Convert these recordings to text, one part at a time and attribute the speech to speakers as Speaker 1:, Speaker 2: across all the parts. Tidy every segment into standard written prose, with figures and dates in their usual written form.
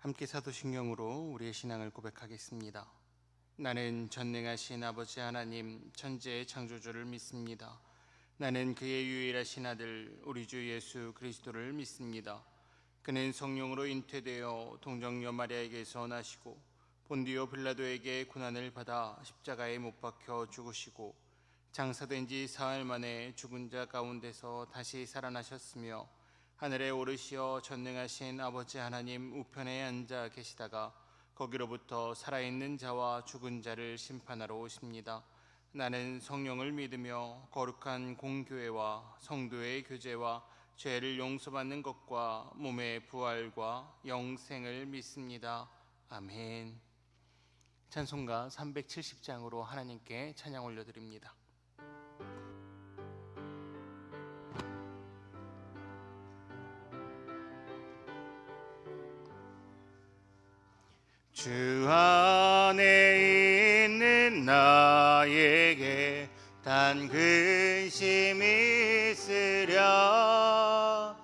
Speaker 1: 함께 사도신경으로 우리의 신앙을 고백하겠습니다. 나는 전능하신 아버지 하나님 천지의 창조주를 믿습니다. 나는 그의 유일하신 아들 우리 주 예수 그리스도를 믿습니다. 그는 성령으로 잉태되어 동정녀 마리아에게서 나시고 본디오 빌라도에게 고난을 받아 십자가에 못 박혀 죽으시고 장사된 지 사흘 만에 죽은 자 가운데서 다시 살아나셨으며 하늘에 오르시어 전능하신 아버지 하나님 우편에 앉아 계시다가 거기로부터 살아있는 자와 죽은 자를 심판하러 오십니다. 나는 성령을 믿으며 거룩한 공교회와 성도의 교제와 죄를 용서받는 것과 몸의 부활과 영생을 믿습니다. 아멘. 찬송가 370장으로 하나님께 찬양 올려드립니다. 주 안에 있는 나에게 단 근심이 있으랴.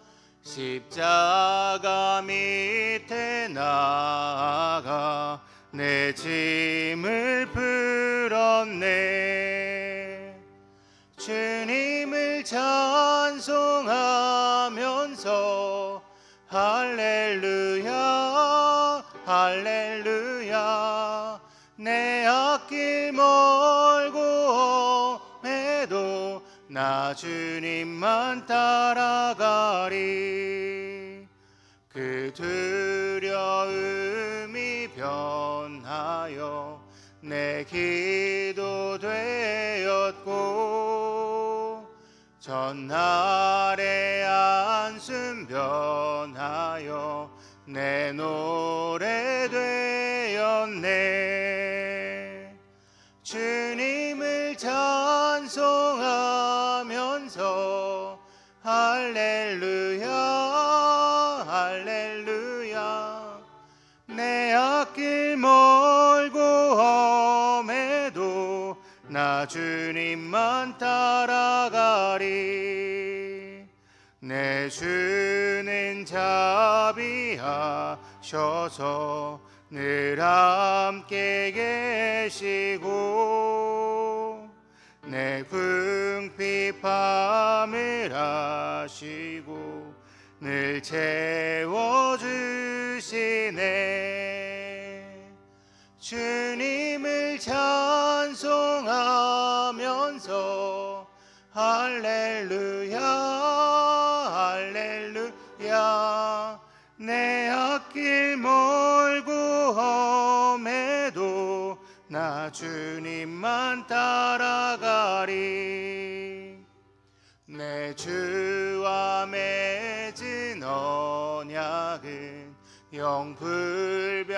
Speaker 1: 십자가 밑에 나아가 내 짐을 풀었네. 주님을 찬송하면서 할렐루야 할렐루야. 내 앞길 멀고 험해도 나 주님만 따라가리. 그 두려움이 변하여 내 기도 되었고 전날의 안순 변하여 내 노래 되었네. 주님을 찬송하면서 할렐루야 할렐루야. 내 앞길 멀고 험해도 나 주님만 따라가리. 내 주는 자비하셔서 늘 함께 계시고 내 궁핍함을 아시고 늘 채워주시네. 주님을 찬송하면서 할렐루야 할렐루야. 내 앞길 멀고 험해도 나 주님만 따라가리. 내 주와 맺은 언약은 영불변하시니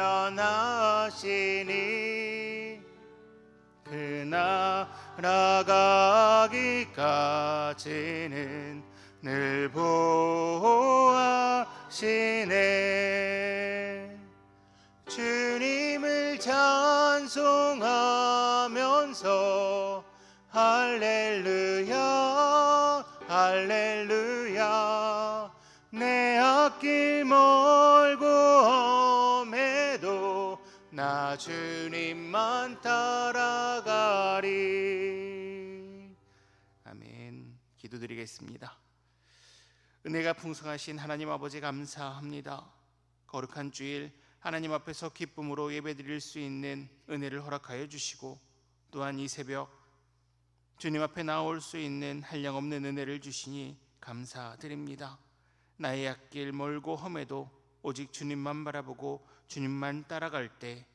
Speaker 1: 그 나라 가기까지는 늘 보호하시네. 주님을 찬송하면서 할렐루야 할렐루야. 내 앞길 멀고 험해도 나 주님만 따라가리. 아멘. 기도드리겠습니다. 은혜가 풍성하신 하나님 아버지 감사합니다. 거룩한 주일 하나님 앞에서 기쁨으로 예배드릴 수 있는 은혜를 허락하여 주시고 또한 이 새벽 주님 앞에 나올 수 있는 한량없는 은혜를 주시니 감사드립니다. 나의 앞길 멀고 험해도 오직 주님만 바라보고 주님만 따라갈 때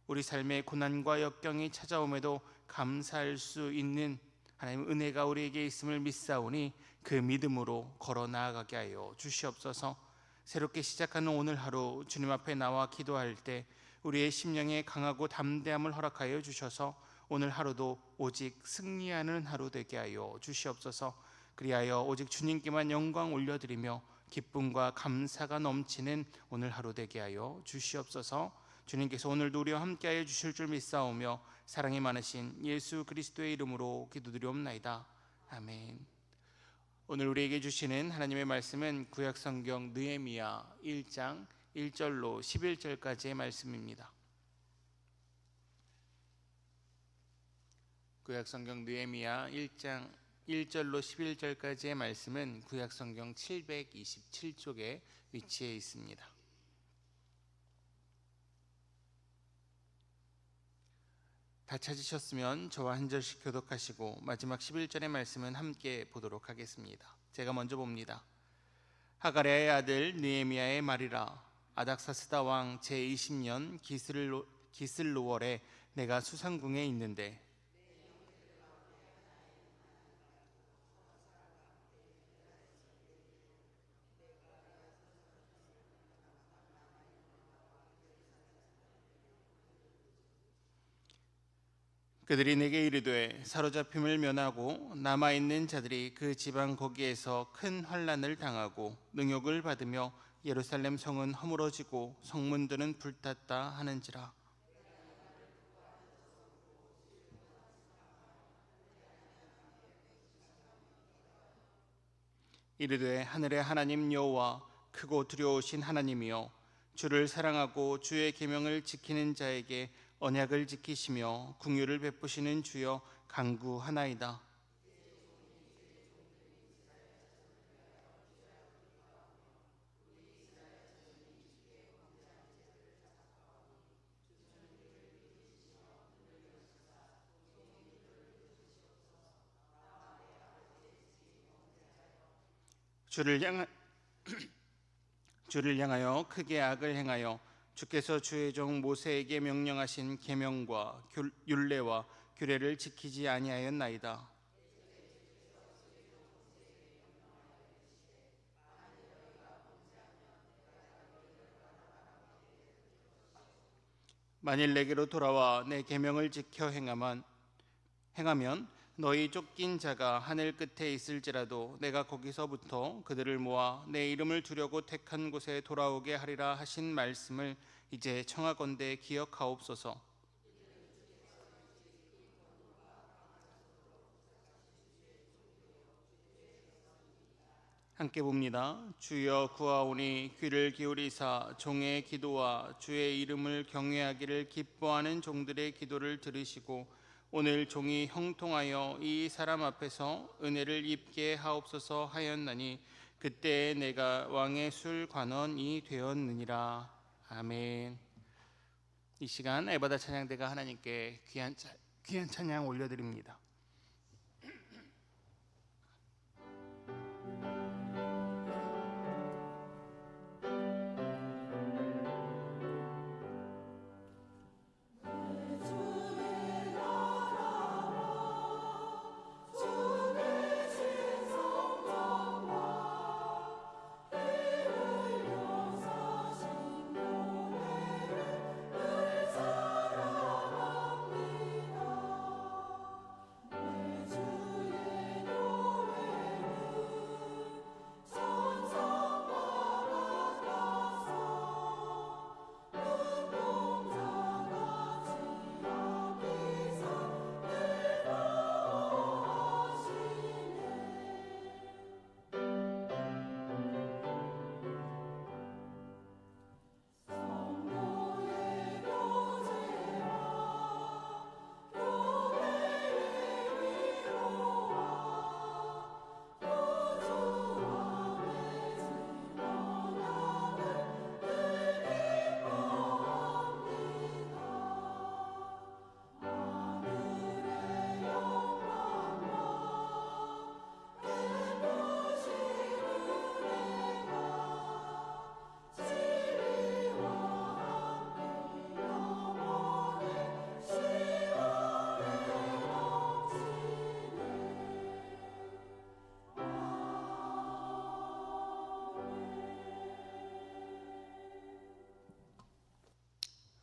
Speaker 1: 우리 삶의 고난과 역경이 찾아옴에도 감사할 수 있는 하나님 은혜가 우리에게 있음을 믿사오니 그 믿음으로 걸어 나아가게 하여 주시옵소서. 새롭게 시작하는 오늘 하루 주님 앞에 나와 기도할 때 우리의 심령에 강하고 담대함을 허락하여 주셔서 오늘 하루도 오직 승리하는 하루 되게 하여 주시옵소서. 그리하여 오직 주님께만 영광 올려드리며 기쁨과 감사가 넘치는 오늘 하루 되게 하여 주시옵소서. 주님께서 오늘도 우리와 함께하여 주실 줄 믿사오며 사랑이 많으신 예수 그리스도의 이름으로 기도드리옵나이다. 아멘. 오늘 우리에게 주시는 하나님의 말씀은 구약성경 느헤미야 1장 1절로 11절까지의 말씀입니다. 구약성경 느헤미야 1장 1절로 11절까지의 말씀은 구약성경 727쪽에 위치해 있습니다. 다 찾으셨으면 저와 한 절씩 교독하시고 마지막 11절의 말씀은 함께 보도록 하겠습니다. 제가 먼저 봅니다. 하가랴의 아들 느헤미야의 말이라. 아닥사스다 왕 제20년 기슬로월에 내가 수상궁에 있는데 그들이 내게 이르되 사로잡힘을 면하고 남아있는 자들이 그 지방 거기에서 큰 환난을 당하고 능욕을 받으며 예루살렘 성은 허물어지고 성문들은 불탔다 하는지라. 이르되 하늘의 하나님 여호와 크고 두려우신 하나님이여 주를 사랑하고 주의 계명을 지키는 자에게 언약을 지키시며 긍휼을 베푸시는 주여 간구하나이다. 주를 향하여 크게 악을 행하여 주께서 주의 종 모세에게 명령하신 계명과 율례와 규례를 지키지 아니하였나이다. 만일 내게로 돌아와 내 계명을 지켜 행하면 너희 쫓긴 자가 하늘 끝에 있을지라도 내가 거기서부터 그들을 모아 내 이름을 두려고 택한 곳에 돌아오게 하리라 하신 말씀을 이제 청하건대 기억하옵소서. 함께 봅니다. 주여 구하오니 귀를 기울이사 종의 기도와 주의 이름을 경외하기를 기뻐하는 종들의 기도를 들으시고 오늘 종이 형통하여 이 사람 앞에서 은혜를 입게 하옵소서 하였나니 그때 내가 왕의 술 관원이 되었느니라. 아멘. 이 시간 에바다 찬양대가 하나님께 귀한 찬양 올려드립니다.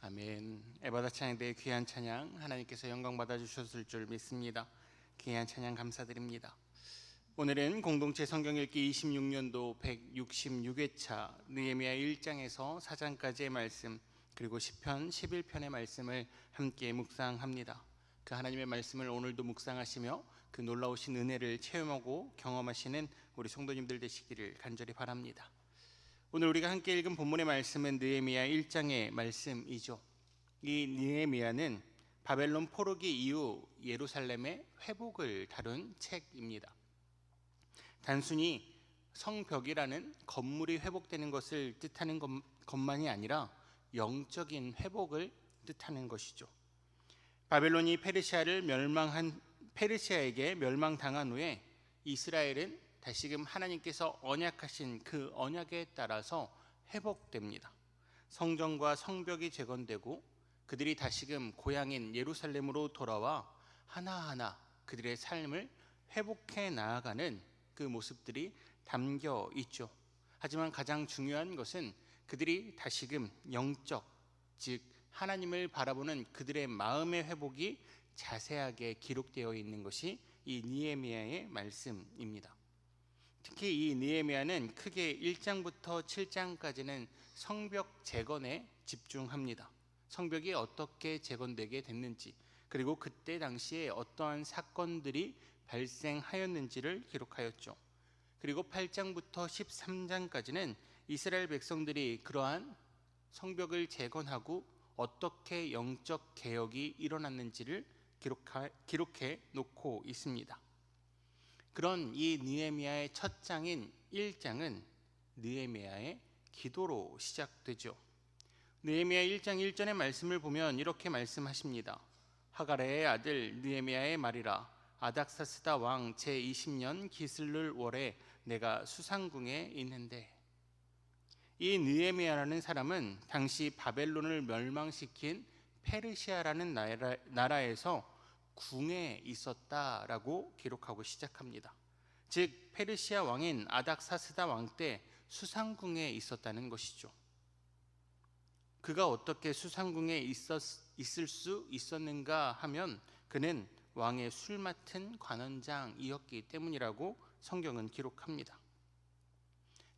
Speaker 1: 아멘. 에바다 찬양대의 귀한 찬양 하나님께서 영광 받아주셨을 줄 믿습니다. 귀한 찬양 감사드립니다. 오늘은 공동체 성경 읽기 26년도 166회차 느헤미야 1장에서 4장까지의 말씀 그리고 시편 11편의 말씀을 함께 묵상합니다. 그 하나님의 말씀을 오늘도 묵상하시며 그 놀라우신 은혜를 체험하고 경험하시는 우리 성도님들 되시기를 간절히 바랍니다. 오늘 우리가 함께 읽은 본문의 말씀은 느헤미야 1장의 말씀이죠. 이 느헤미야는 바벨론 포로기 이후 예루살렘의 회복을 다룬 책입니다. 단순히 성벽이라는 건물이 회복되는 것을 뜻하는 것만이 아니라 영적인 회복을 뜻하는 것이죠. 바벨론이 페르시아에게 멸망당한 후에 이스라엘은 다시금 하나님께서 언약하신 그 언약에 따라서 회복됩니다. 성전과 성벽이 재건되고 그들이 다시금 고향인 예루살렘으로 돌아와 하나하나 그들의 삶을 회복해 나아가는 그 모습들이 담겨 있죠. 하지만 가장 중요한 것은 그들이 다시금 영적, 즉 하나님을 바라보는 그들의 마음의 회복이 자세하게 기록되어 있는 것이 이 느헤미야의 말씀입니다. 특히 이 느헤미야는 크게 1장부터 7장까지는 성벽 재건에 집중합니다. 성벽이 어떻게 재건되게 됐는지, 그리고 그때 당시에 어떠한 사건들이 발생하였는지를 기록하였죠. 그리고 8장부터 13장까지는 이스라엘 백성들이 그러한 성벽을 재건하고 어떻게 영적 개혁이 일어났는지를 기록해 놓고 있습니다. 그런 이 느헤미야의 첫 장인 1장은 느헤미야의 기도로 시작되죠. 느헤미야 1장 1절의 말씀을 보면 이렇게 말씀하십니다. 하가레의 아들 느헤미야의 말이라. 아닥사스다 왕 제20년 기슬룰 월에 내가 수상궁에 있는데. 이 느헤미야라는 사람은 당시 바벨론을 멸망시킨 페르시아라는 나라에서 궁에 있었다라고 기록하고 시작합니다. 즉 페르시아 왕인 아닥사스다 왕 때 수상궁에 있었다는 것이죠. 그가 어떻게 수상궁에 있을 수 있었는가 하면 그는 왕의 술 맡은 관원장이었기 때문이라고 성경은 기록합니다.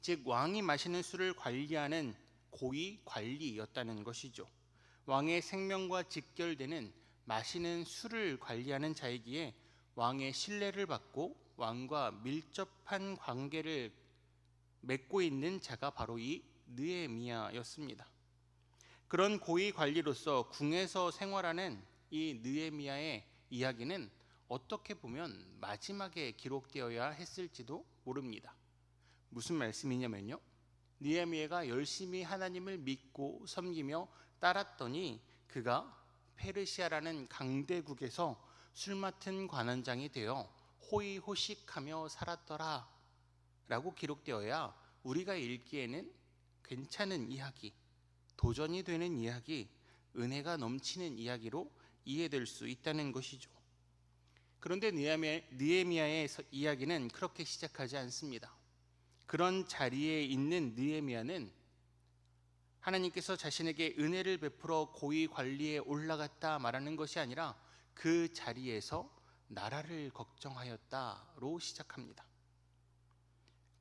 Speaker 1: 즉 왕이 마시는 술을 관리하는 고위 관리였다는 것이죠. 왕의 생명과 직결되는 마시는 술을 관리하는 자이기에 왕의 신뢰를 받고 왕과 밀접한 관계를 맺고 있는 자가 바로 이 느헤미야였습니다. 그런 고위 관리로서 궁에서 생활하는 이 느헤미야의 이야기는 어떻게 보면 마지막에 기록되어야 했을지도 모릅니다. 무슨 말씀이냐면요, 느헤미야가 열심히 하나님을 믿고 섬기며 따랐더니 그가 페르시아라는 강대국에서 술 맡은 관원장이 되어 호의호식하며 살았더라 라고 기록되어야 우리가 읽기에는 괜찮은 이야기, 도전이 되는 이야기, 은혜가 넘치는 이야기로 이해될 수 있다는 것이죠. 그런데 느헤미야의 이야기는 그렇게 시작하지 않습니다. 그런 자리에 있는 느헤미야는 하나님께서 자신에게 은혜를 베풀어 고위 관리에 올라갔다 말하는 것이 아니라 그 자리에서 나라를 걱정하였다로 시작합니다.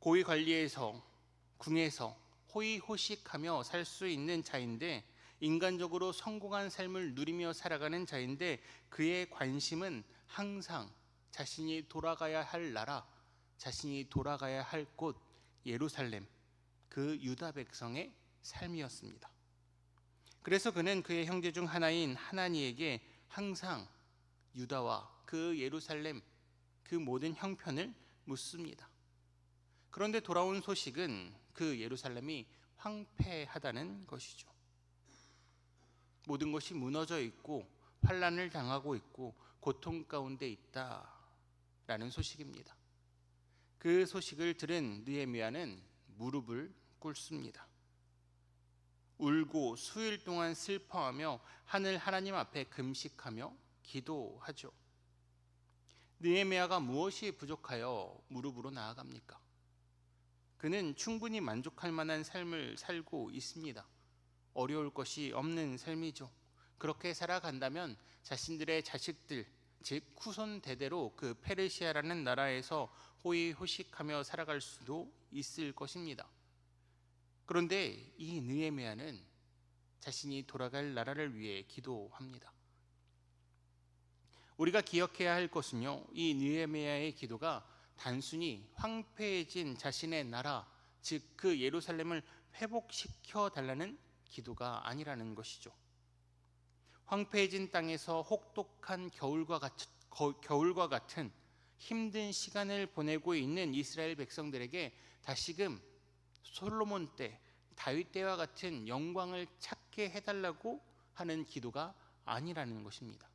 Speaker 1: 고위 관리에서, 궁에서 호의호식하며 살 수 있는 자인데, 인간적으로 성공한 삶을 누리며 살아가는 자인데, 그의 관심은 항상 자신이 돌아가야 할 나라, 자신이 돌아가야 할 곳 예루살렘, 그 유다 백성의 삶이었습니다. 그래서 그는 그의 형제 중 하나인 하나니에게 항상 유다와 그 예루살렘, 그 모든 형편을 묻습니다. 그런데 돌아온 소식은 그 예루살렘이 황폐하다는 것이죠. 모든 것이 무너져 있고 환난을 당하고 있고 고통 가운데 있다라는 소식입니다. 그 소식을 들은 느헤미야는 무릎을 꿇습니다. 울고 수일 동안 슬퍼하며 하나님 앞에 금식하며 기도하죠. 느헤미야가 무엇이 부족하여 무릎으로 나아갑니까? 그는 충분히 만족할 만한 삶을 살고 있습니다. 어려울 것이 없는 삶이죠. 그렇게 살아간다면 자신들의 자식들, 즉 후손 대대로 그 페르시아라는 나라에서 호의호식하며 살아갈 수도 있을 것입니다. 그런데 이 느헤미야는 자신이 돌아갈 나라를 위해 기도합니다. 우리가 기억해야 할 것은요, 이 느헤미야의 기도가 단순히 황폐해진 자신의 나라, 즉 그 예루살렘을 회복시켜 달라는 기도가 아니라는 것이죠. 황폐해진 땅에서 혹독한 겨울과 같은 힘든 시간을 보내고 있는 이스라엘 백성들에게 다시금 솔로몬 때, 다윗 때와 같은 영광을 찾게 해달라고 하는 기도가 아니라는 것입니다.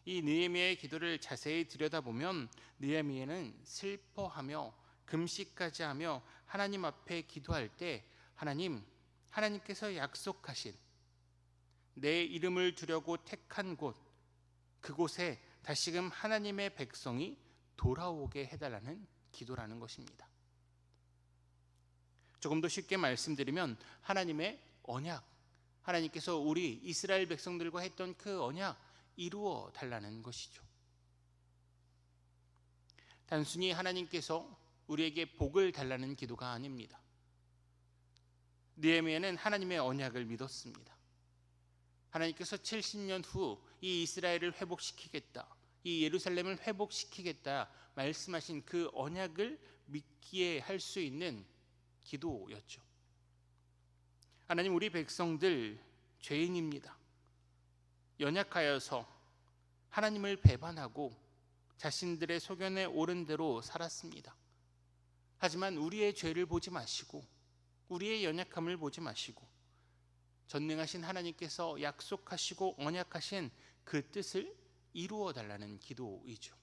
Speaker 1: 이 느헤미야의 기도를 자세히 들여다보면 느헤미야는 슬퍼하며 금식까지 하며 하나님 앞에 기도할 때 하나님께서 약속하신 내 이름을 두려고 택한 곳, 그곳에 다시금 하나님의 백성이 돌아오게 해달라는 기도라는 것입니다. 조금 더 쉽게 말씀드리면 하나님의 언약, 하나님께서 우리 이스라엘 백성들과 했던 그 언약 이루어 달라는 것이죠. 단순히 하나님께서 우리에게 복을 달라는 기도가 아닙니다. 느헤미야는 하나님의 언약을 믿었습니다. 하나님께서 70년 후 이 이스라엘을 회복시키겠다, 이 예루살렘을 회복시키겠다 말씀하신 그 언약을 믿기에 할 수 있는 기도였죠. 하나님, 우리 백성들 죄인입니다. 연약하여서 하나님을 배반하고 자신들의 소견에 옳은 대로 살았습니다. 하지만 우리의 죄를 보지 마시고 우리의 연약함을 보지 마시고 전능하신 하나님께서 약속하시고 언약하신 그 뜻을 이루어 달라는 기도이죠.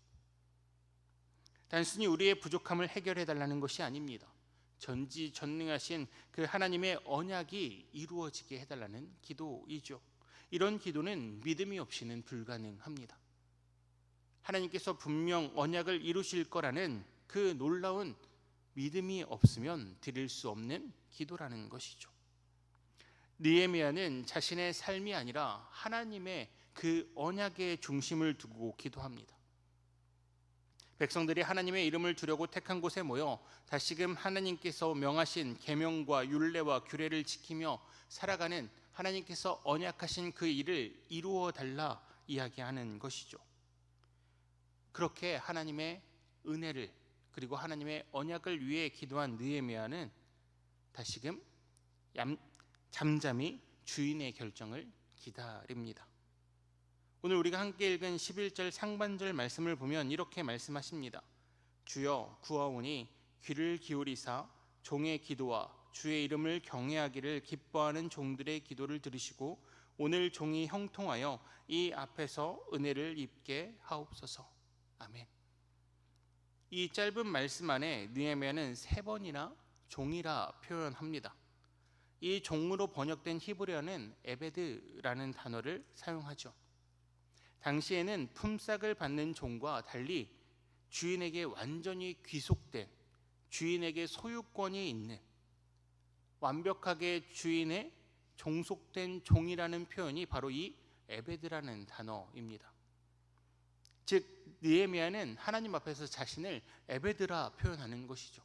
Speaker 1: 단순히 우리의 부족함을 해결해 달라는 것이 아닙니다. 전지전능하신 그 하나님의 언약이 이루어지게 해달라는 기도이죠. 이런 기도는 믿음이 없이는 불가능합니다. 하나님께서 분명 언약을 이루실 거라는 그 놀라운 믿음이 없으면 드릴 수 없는 기도라는 것이죠. 느헤미야는 자신의 삶이 아니라 하나님의 그 언약의 중심을 두고 기도합니다. 백성들이 하나님의 이름을 두려고 택한 곳에 모여 다시금 하나님께서 명하신 계명과 율례와 규례를 지키며 살아가는 하나님께서 언약하신 그 일을 이루어 달라 이야기하는 것이죠. 그렇게 하나님의 은혜를 그리고 하나님의 언약을 위해 기도한 느헤미야는 다시금 잠잠히 주인의 결정을 기다립니다. 오늘 우리가 함께 읽은 11절 상반절 말씀을 보면 이렇게 말씀하십니다. 주여 구하오니 귀를 기울이사 종의 기도와 주의 이름을 경외하기를 기뻐하는 종들의 기도를 들으시고 오늘 종이 형통하여 이 앞에서 은혜를 입게 하옵소서. 아멘. 이 짧은 말씀 안에 느헤미야는 3번이나 종이라 표현합니다. 이 종으로 번역된 히브리어는 에베드라는 단어를 사용하죠. 당시에는 품삯을 받는 종과 달리 주인에게 완전히 귀속된, 주인에게 소유권이 있는, 완벽하게 주인의 종속된 종이라는 표현이 바로 이 에베드라는 단어입니다. 즉 느헤미야는 하나님 앞에서 자신을 에베드라 표현하는 것이죠.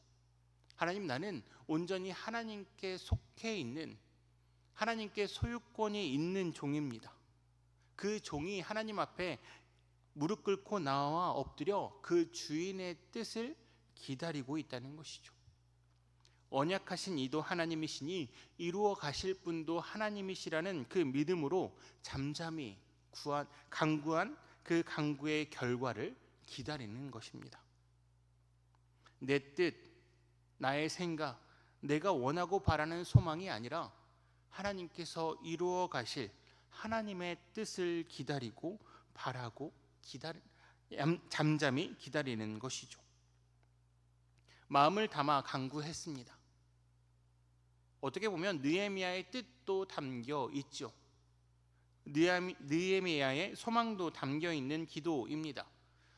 Speaker 1: 하나님, 나는 온전히 하나님께 속해 있는, 하나님께 소유권이 있는 종입니다. 그 종이 하나님 앞에 무릎 꿇고 나와 엎드려 그 주인의 뜻을 기다리고 있다는 것이죠. 언약하신 이도 하나님이시니 이루어 가실 분도 하나님이시라는 그 믿음으로 잠잠히 간구한 그 간구의 결과를 기다리는 것입니다. 내 뜻, 나의 생각, 내가 원하고 바라는 소망이 아니라 하나님께서 이루어 가실 하나님의 뜻을 기다리고 바라고 잠잠히 기다리는 것이죠. 마음을 담아 간구했습니다. 어떻게 보면 느헤미야의 뜻도 담겨 있죠. 느헤미야의 소망도 담겨 있는 기도입니다.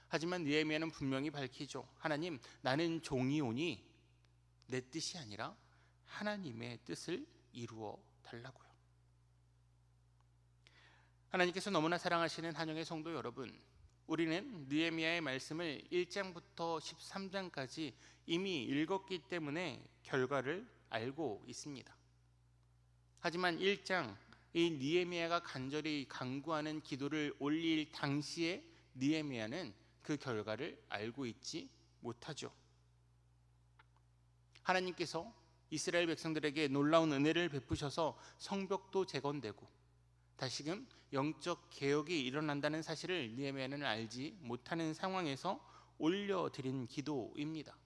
Speaker 1: 하지만 느헤미야는 분명히 밝히죠. 하나님, 나는 종이오니 내 뜻이 아니라 하나님의 뜻을 이루어 달라고요. 하나님께서 너무나 사랑하시는 한영의 성도 여러분, 우리는 느헤미야의 말씀을 1장부터 13장까지 이미 읽었기 때문에 결과를 알고 있습니다. 하지만 1장, 이 느헤미야가 간절히 간구하는 기도를 올릴 당시에 느헤미야는 그 결과를 알고 있지 못하죠. 하나님께서 이스라엘 백성들에게 놀라운 은혜를 베푸셔서 성벽도 재건되고 다시금 영적 개혁이 일어난다는 사실을 느헤미야는 알지 못하는 상황에서 올려드린 기도입니다.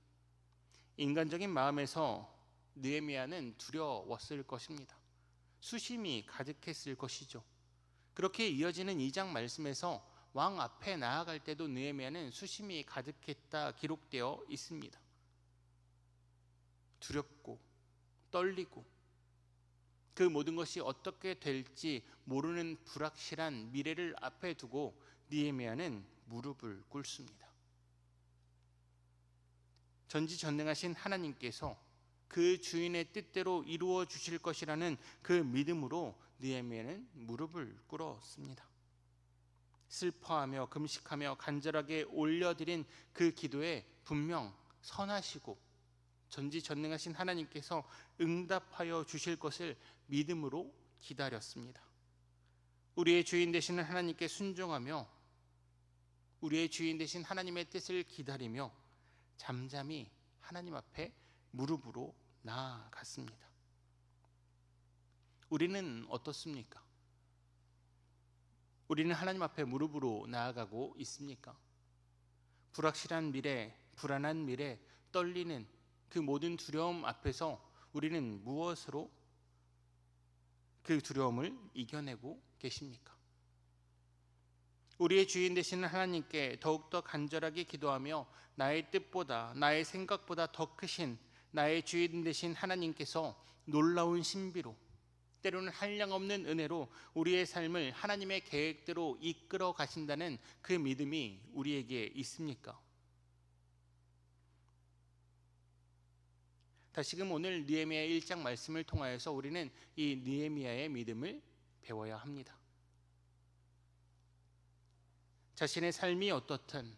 Speaker 1: 인간적인 마음에서 느헤미야는 두려웠을 것입니다. 수심이 가득했을 것이죠. 그렇게 이어지는 2장 말씀에서 왕 앞에 나아갈 때도 느헤미야는 수심이 가득했다 기록되어 있습니다. 두렵고 떨리고 그 모든 것이 어떻게 될지 모르는 불확실한 미래를 앞에 두고 느헤미야는 무릎을 꿇습니다. 전지전능하신 하나님께서 그 주인의 뜻대로 이루어 주실 것이라는 그 믿음으로 느헤미야는 무릎을 꿇었습니다. 슬퍼하며 금식하며 간절하게 올려드린 그 기도에 분명 선하시고 전지전능하신 하나님께서 응답하여 주실 것을 믿음으로 기다렸습니다. 우리의 주인 되시는 하나님께 순종하며 우리의 주인 되신 하나님의 뜻을 기다리며 잠잠히 하나님 앞에 무릎으로 나아갔습니다. 우리는 어떻습니까? 우리는 하나님 앞에 무릎으로 나아가고 있습니까? 불확실한 미래, 불안한 미래, 떨리는 그 모든 두려움 앞에서 우리는 무엇으로 그 두려움을 이겨내고 계십니까? 우리의 주인 되시는 하나님께 더욱더 간절하게 기도하며 나의 뜻보다 나의 생각보다 더 크신 나의 주인 되신 하나님께서 놀라운 신비로 때로는 한량없는 은혜로 우리의 삶을 하나님의 계획대로 이끌어 가신다는 그 믿음이 우리에게 있습니까? 다시금 오늘 느헤미야 1장 말씀을 통하여서 우리는 이 느헤미야의 믿음을 배워야 합니다. 자신의 삶이 어떻든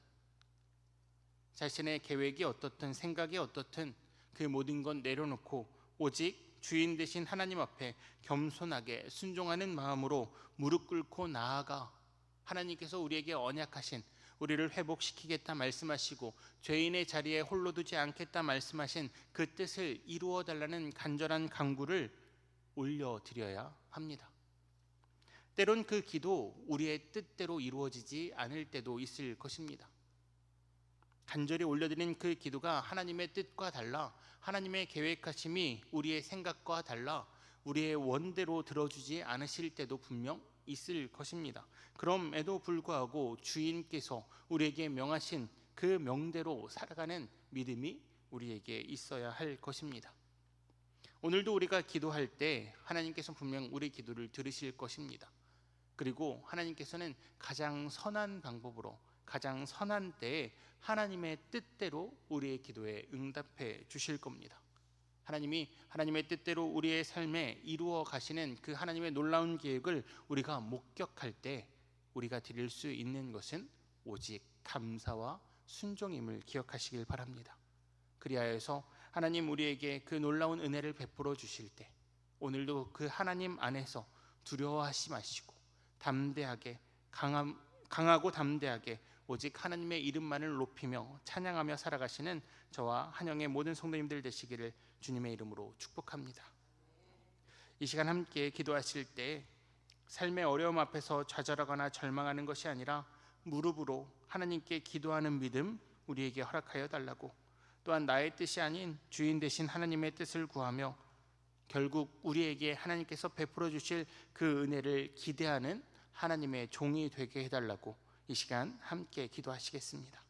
Speaker 1: 자신의 계획이 어떻든 생각이 어떻든 그 모든 건 내려놓고 오직 주인 되신 하나님 앞에 겸손하게 순종하는 마음으로 무릎 꿇고 나아가 하나님께서 우리에게 언약하신 우리를 회복시키겠다 말씀하시고 죄인의 자리에 홀로 두지 않겠다 말씀하신 그 뜻을 이루어 달라는 간절한 간구를 올려드려야 합니다. 때론 그 기도 우리의 뜻대로 이루어지지 않을 때도 있을 것입니다. 간절히 올려드린 그 기도가 하나님의 뜻과 달라 하나님의 계획하심이 우리의 생각과 달라 우리의 원대로 들어주지 않으실 때도 분명 있을 것입니다. 그럼에도 불구하고 주인께서 우리에게 명하신 그 명대로 살아가는 믿음이 우리에게 있어야 할 것입니다. 오늘도 우리가 기도할 때 하나님께서 분명 우리 기도를 들으실 것입니다. 그리고 하나님께서는 가장 선한 방법으로 가장 선한 때에 하나님의 뜻대로 우리의 기도에 응답해 주실 겁니다. 하나님이 하나님의 뜻대로 우리의 삶에 이루어 가시는 그 하나님의 놀라운 계획을 우리가 목격할 때 우리가 드릴 수 있는 것은 오직 감사와 순종임을 기억하시길 바랍니다. 그리하여서 하나님 우리에게 그 놀라운 은혜를 베풀어 주실 때 오늘도 그 하나님 안에서 두려워하지 마시고 담대하게 강하고 담대하게 오직 하나님의 이름만을 높이며 찬양하며 살아가시는 저와 한영의 모든 성도님들 되시기를 주님의 이름으로 축복합니다. 이 시간 함께 기도하실 때 삶의 어려움 앞에서 좌절하거나 절망하는 것이 아니라 무릎으로 하나님께 기도하는 믿음 우리에게 허락하여 달라고, 또한 나의 뜻이 아닌 주인 되신 하나님의 뜻을 구하며 결국 우리에게 하나님께서 베풀어 주실 그 은혜를 기대하는 하나님의 종이 되게 해달라고 이 시간 함께 기도하시겠습니다.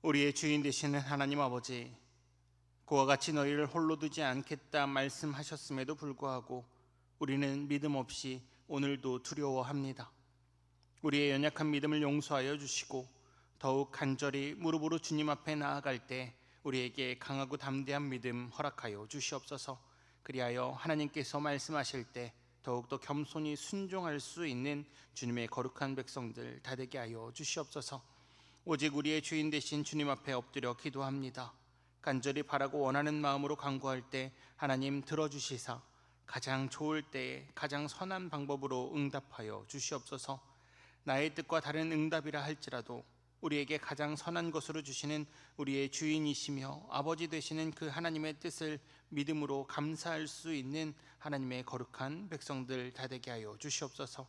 Speaker 1: 우리의 주인 되시는 하나님 아버지, 그와 같이 너희를 홀로 두지 않겠다 말씀하셨음에도 불구하고 우리는 믿음 없이 오늘도 두려워합니다. 우리의 연약한 믿음을 용서하여 주시고 더욱 간절히 무릎으로 주님 앞에 나아갈 때 우리에게 강하고 담대한 믿음 허락하여 주시옵소서. 그리하여 하나님께서 말씀하실 때 더욱더 겸손히 순종할 수 있는 주님의 거룩한 백성들 다 되게 하여 주시옵소서. 오직 우리의 주인 되신 주님 앞에 엎드려 기도합니다. 간절히 바라고 원하는 마음으로 간구할 때 하나님 들어주시사 가장 좋을 때에 가장 선한 방법으로 응답하여 주시옵소서. 나의 뜻과 다른 응답이라 할지라도 우리에게 가장 선한 것으로 주시는 우리의 주인이시며 아버지 되시는 그 하나님의 뜻을 믿음으로 감사할 수 있는 하나님의 거룩한 백성들 다 되게 하여 주시옵소서.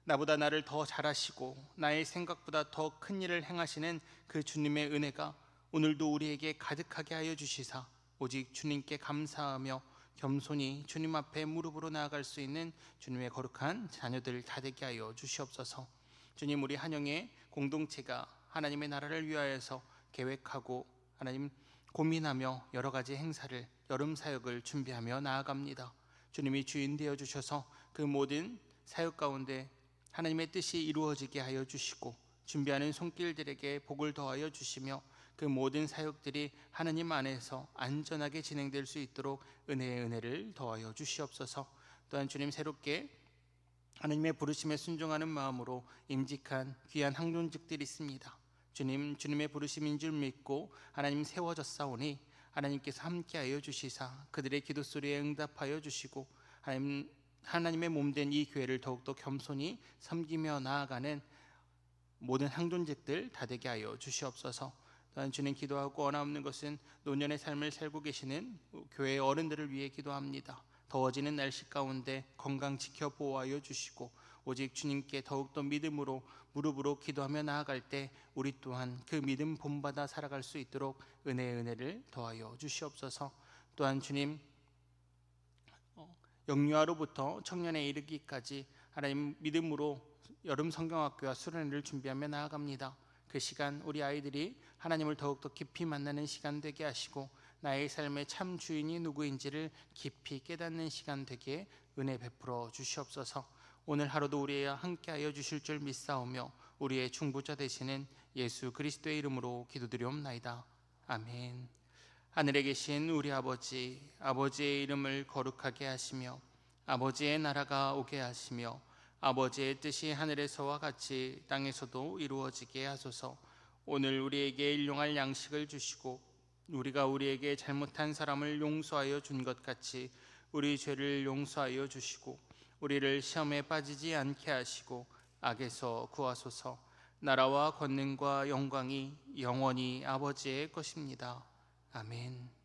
Speaker 1: 나보다 나를 더 잘하시고 나의 생각보다 더 큰 일을 행하시는 그 주님의 은혜가 오늘도 우리에게 가득하게 하여 주시사 오직 주님께 감사하며 겸손히 주님 앞에 무릎으로 나아갈 수 있는 주님의 거룩한 자녀들 다 되게 하여 주시옵소서. 주님, 우리 한영의 공동체가 하나님의 나라를 위하여서 계획하고 하나님 고민하며 여러 가지 행사를 여름 사역을 준비하며 나아갑니다. 주님이 주인 되어 주셔서 그 모든 사역 가운데 하나님의 뜻이 이루어지게 하여 주시고 준비하는 손길들에게 복을 더하여 주시며 그 모든 사역들이 하나님 안에서 안전하게 진행될 수 있도록 은혜의 은혜를 더하여 주시옵소서. 또한 주님, 새롭게 하나님의 부르심에 순종하는 마음으로 임직한 귀한 항존직들이 있습니다. 주님, 주님의 부르심인 줄 믿고 하나님 세워졌사오니 하나님께서 함께하여 주시사 그들의 기도 소리에 응답하여 주시고 하나님의 몸된 이 교회를 더욱더 겸손히 섬기며 나아가는 모든 항존직들 다 되게 하여 주시옵소서. 또한 주님, 기도하고 원하옵는 것은 노년의 삶을 살고 계시는 교회의 어른들을 위해 기도합니다. 더워지는 날씨 가운데 건강 지켜 보호하여 주시고 오직 주님께 더욱더 믿음으로 무릎으로 기도하며 나아갈 때 우리 또한 그 믿음 본받아 살아갈 수 있도록 은혜의 은혜를 더하여 주시옵소서. 또한 주님, 영유아로부터 청년에 이르기까지 하나님 믿음으로 여름 성경학교와 수련회를 준비하며 나아갑니다. 그 시간 우리 아이들이 하나님을 더욱더 깊이 만나는 시간 되게 하시고 나의 삶의 참 주인이 누구인지를 깊이 깨닫는 시간 되게 은혜 베풀어 주시옵소서. 오늘 하루도 우리와 함께하여 주실 줄 믿사오며 우리의 중보자 되시는 예수 그리스도의 이름으로 기도드리옵나이다. 아멘. 하늘에 계신 우리 아버지, 아버지의 이름을 거룩하게 하시며 아버지의 나라가 오게 하시며 아버지의 뜻이 하늘에서와 같이 땅에서도 이루어지게 하소서. 오늘 우리에게 일용할 양식을 주시고 우리가 우리에게 잘못한 사람을 용서하여 준 것 같이 우리 죄를 용서하여 주시고 우리를 시험에 빠지지 않게 하시고 악에서 구하소서. 나라와 권능과 영광이 영원히 아버지의 것입니다. 아멘.